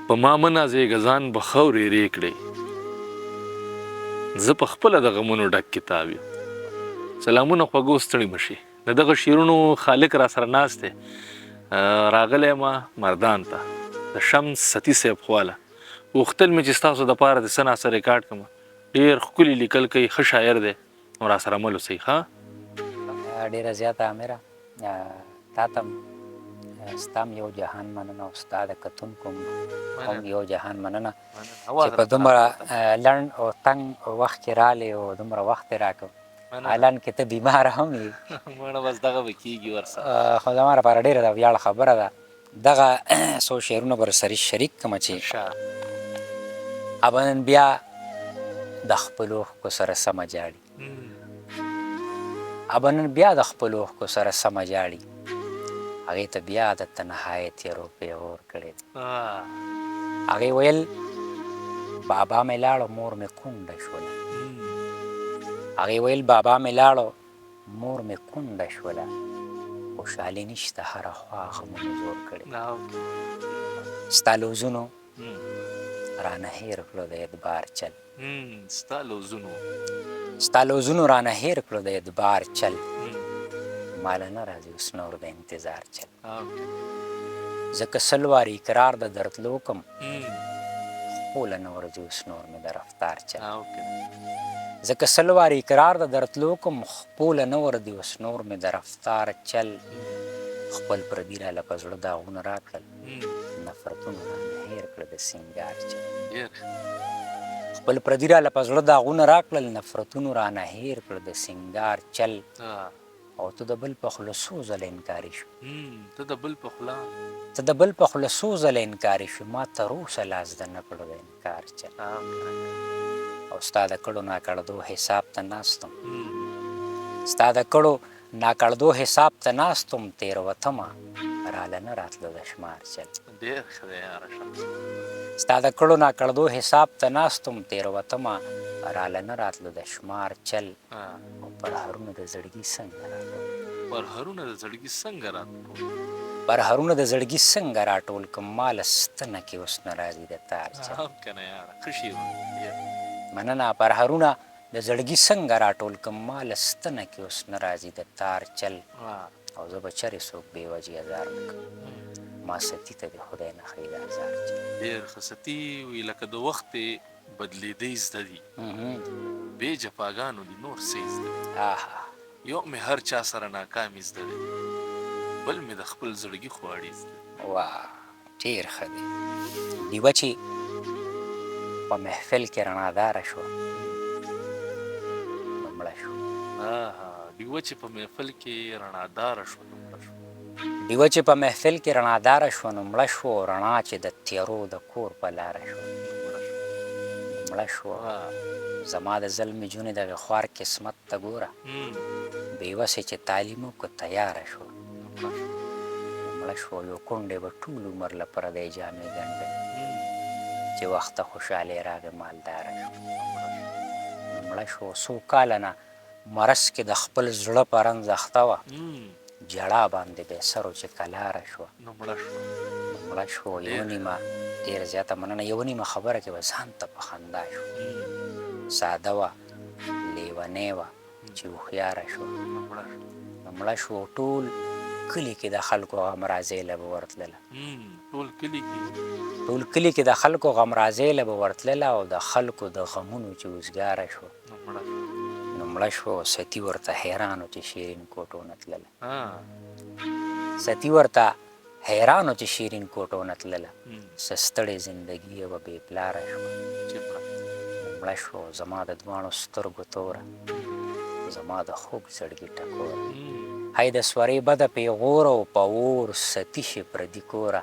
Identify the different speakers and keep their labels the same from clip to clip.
Speaker 1: په ما مه نازېږه ځان به خاورې رې کړې زه په خپله د غمونو ډک کتاب یم سلامونه خوږو ستړي مه شي د دغه شعرونو خالق را سره ناست دی راغلی ما مردان ته د شمس ستی صاحب خواله غوښتل مې چې ستاسو دپاره د څه ناڅه ریکارډ کړم ډېر ښکلي لیکل کوي ښه شاعر دی نو را سره مل اوسئ ښه
Speaker 2: ډېره زیاته امره تا ته ستا هم یو جهان مننه او ستا د کتونکو هم یو جهان مننه چې په دومره لنډ او تنګ وخت کې راغلې او دومره وخت یې راکړ الان کې ته بیماره هم یې
Speaker 1: مړه بس دغه به کېږي ورسره
Speaker 2: خو زما لپاره ډېره د ویاړ خبره ده دغه څو شعرونه به سره شریک کړمه چې ابه نن بیا د خپلو اوښکو سره سمه جاړي ابه نن بیا د خپلو اوښکو سره سمه جاړي هغې ته بیا د تنهایۍ تیرو پیغور کړی هغې ویل بابا مې لاړو مور مې کونډه شوله هغې ویل بابا مې لاړو مور مې کونډه شوله خوشحالي نشته هره خوا غمونو زور کړی ستا لوزونو رانه هېر کړو د اعتبار چل ستا لوزونو رانه هېر کړو د اعتبار چل ماله نه راځي اوس نور د انتظار چل ځکه سل وارې اقرار د درتلو کم خوله نه ورځي اوس نور مې د رفتار چل ځکه سل وارې اقرار د درتلو کم خپوله نه ورځي اوس نور مې د رفتار چل خپل پردي راله په زړه داغونه راکړل نفرتونه رانه هېر کړه د سینګار چل خپل پردي راله په زړه داغونه راکړل نفرتونو رانه هېر کړه د سینګار چل او ته د بل په خوله څو ځله انکاري شو ته د بل په خوله څو ځله انکاري شو ما تر اوسه لاس د نه کړو د انکار چل او ستا د کړو ناکړدو حساب ته ناستم ستا د کړو ناکړدو حساب ته ناستم تېروتمه راله نه راتلو د شمار چل ستا د کړو ناکړدو حساب ته ناستم تېروتمه راله نه راتلو د شمار چل او پرهرونه د زړګي څنګه راټول کم ماله ستنه کې اوس نه راځي د تار چل مننه پرهرونه د زړګي څنګه راټول کم ماله ستنه کې اوس نه راځي د تار چل او زه به چرې څوک بې وجې ازار نه کوم ما ستي ته د خدای نه ښایي د ازار چل
Speaker 1: ډېر ښه ستي وي لکه د وخت بدلېدی زده دي بې جفاګانو دي نور څه زده دي یو مې هر چا سره ناکامي زده دی بل مې د خپل زړګي خواړې زده
Speaker 2: واه ډېر ښه دی ډیوه چې په محفل کې رڼاداره شوه نو مړه شو
Speaker 1: ډیوه چې په محفل کې رڼاداره شوه نو مړه شو
Speaker 2: ډیوه چې په محفل کې رڼاداره شوه نو مړه شو رڼا چې د تیرو د کور په لاره شوه مړه شوه زما د ظلمې جونې دغې خوار قسمت ته ګوره بېوسې چې تعلیم وکړو تیاره شوه مړه شوه یو کونډې به ټول عمر له پردی جامې ګنډلې چې وخته خوشحالۍ راغې مالداره شوه مړه شوه څو کاله نه مرض کې د خپل زړه په رنځ اخته وه جړا باندې بې سرو چې کلاره شوه مړه شوه یو نیمه ډېره زیاته مننه یو نیمه خبره کې به ځان ته په خندا شو ساده وه لیونۍ وه چې هوښیاره شوه مړه شوه ټول کلي کې د خلکو غمرازۍ له به ورتلله ټول کلي کې د خلکو غمرازۍ له به ورتلله او د خلکو د غمونو چې اوزګاره شوه نو مړه شوه ستی ورته حیران و چې شیرین کوټو نه تلله ستی ورته حیران و چې شیرین کوټو نه تلله څه ستړې زندګي یې به بې پلاره شوه مړه شوه زما د دواړو سترګو توره زما د خوږ زړګي ټکوره هی د سورې بده پیغوره او په اور ستي شي پردي کوره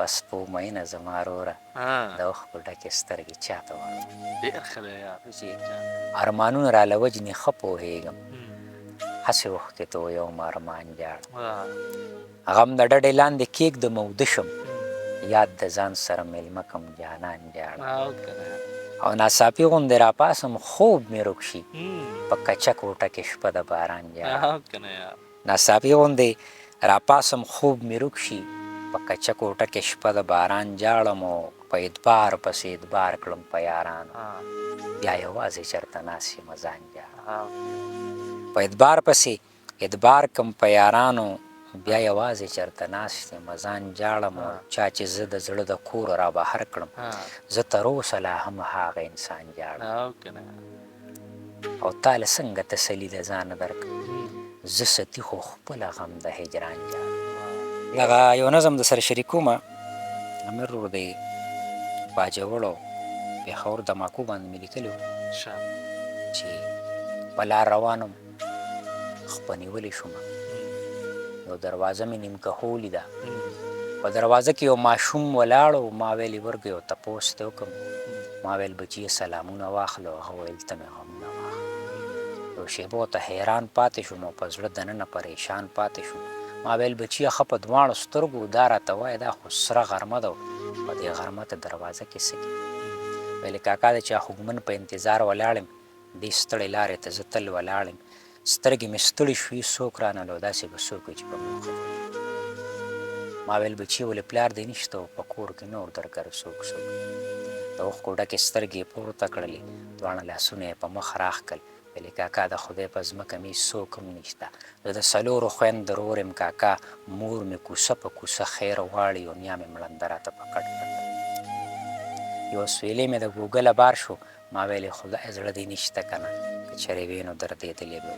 Speaker 2: په سپومینه زما روره د اوښکو ډکې سترګې چاته واړه ارمانونه راله وجنې ښه پوهېږم هسې اوښکې تویوم ارمان جاړه غم د ډډې لاندې کېږدم او وده یاد د ځان سره میلمه کم جانان جاړه او ناڅاپي غوندې راپاسم خوب مې ورک شي په کچه کوټه کې شپه د باران جاړه ناڅاپي غوندې راپاسم خوب مې ورک شي په کچه کوټه کې شپه د باران جاړم او په ادبار پسې ادبار کړم په یارانو بیا یوازې چېرته ناست یم ځان جاړم په ادبار پسې ادبار کم په یارانو بیا یوازې چېرته ناست یم ځان جاړم او چا چې زه د زړه د کور را بهر کړم زه تر اوسه لا هم هغه انسان جاړم او تا له څنګه تسلي د ځانه درکړم زه ستی خو خپله غم د هجران جاړم دغه یو نظم د سره شریکومه امیر ورور دی باجوړو پېښور دماکو باندې مې لیکلي وو چې په لار روانم خپه نیولې شومه یو دروازه مې نیمکهو ولیده په دروازه کې یو ماشوم ولاړ و ما ویلې ورګه یو تپوس دې وکړم ما ویل بچیه سلامونه واخله هغه ویل ته مې غمونه واخله یو شیبو ته حیران پاتې شوم او په زړه دننه پریشان پاتې شوم ما ویل بچیه ښه په دواړو سترګو دا راته وایه دا خو سره غرمه ده په دې غرمه ته دروازه کې څه کوي ویلې کاکا د چا خوږمن په انتظار ولاړ یم دې ستړې لارې ته زه تل ولاړ یم سترګې مې ستړې شوي څوک رانه لو داسې به څوک وي چې په موخه ما ویل بچي ولې پلار دې نشته او په کور کې نور درګر څوک د اوښکو ډکې سترګې یې پورته کړلې دواړه لاسونه یې په مخ راښکل ویلې کاکا د خدای په ځمکه مې څوک هم نشته زه د څلورو خویندو ورور یم کاکا مور مې کوڅه په کوڅه خیر غواړي او نیا مې مړنده راته په کټ کتل یوه سویلې مې د ګوګله بار شو ما ویلې خدای زړه دې نشته که نه که چېرې وې نو دردېدلې به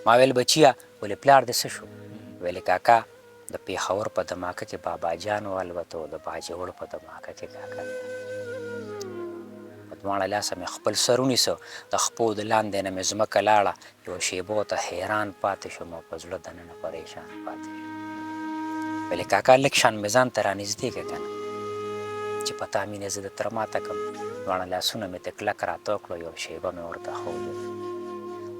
Speaker 2: ما ویل بچیه ولې پلار دې څه شو ویلې کاکا د پېښور په دماکه کې بابا جان والوته او د باجوړ په دماکه کې کاکا په دواړه لاسه مې خپل سر ونیسه د خپو د لاندې نه مې ځمکه لاړه یو شیبو ته حیران پاتې شوم او په زړه دننه پریشان پاتې شوم ویلې کاکا لږ شان مې ځان ته رانږدې که که نه چې په تا مینې زه د تره ماته کړم دواړه لاسونه مې ته کلک راتاو کړو یو شیبه مې ورته ښودل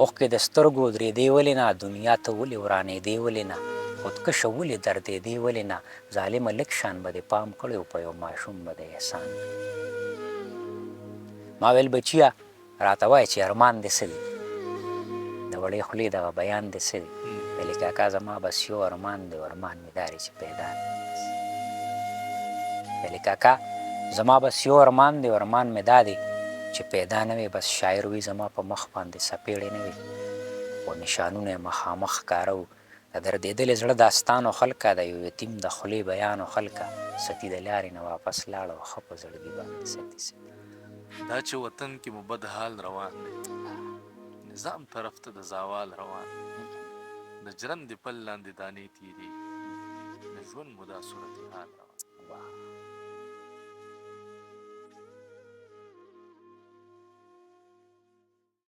Speaker 2: اوښکې د سترګو درېدې ولې نه دنیا ته ولې ورانېدې ولې نه خودکشه ولې دردېدې ولې نه ظالمه لږ شان به دې پام کړی و په یو ماشوم به د احسان ما ویل بچیه راته وایه چې ارمان دې څه دی د وړې خولې دغه بیان دې څه دی ویلې کاکا زما بس یو ارمان دی او ارمان مې دا دی چې پیدا مې ویلې کاکا زما بس یو ارمان دی او ارمان مې دا دی چې پیدا نه وي بس شاعر وي زما په مخ باندې څپېړې نه وي خو نشانونه یې مخامخ ښکاره و د دردېدلې زړه داستانو خلکه د یو یتیم د خولې بیانو خلکه ستی د لارې نه واپس لاړه او ښه په زړګي باندې ستی
Speaker 1: دا چې وطن کې مو بد حال روان دی نظام طرف ته د زوال روان د ژرندې پل لاندې دانې تیرې د ژوند مو دا صورتحال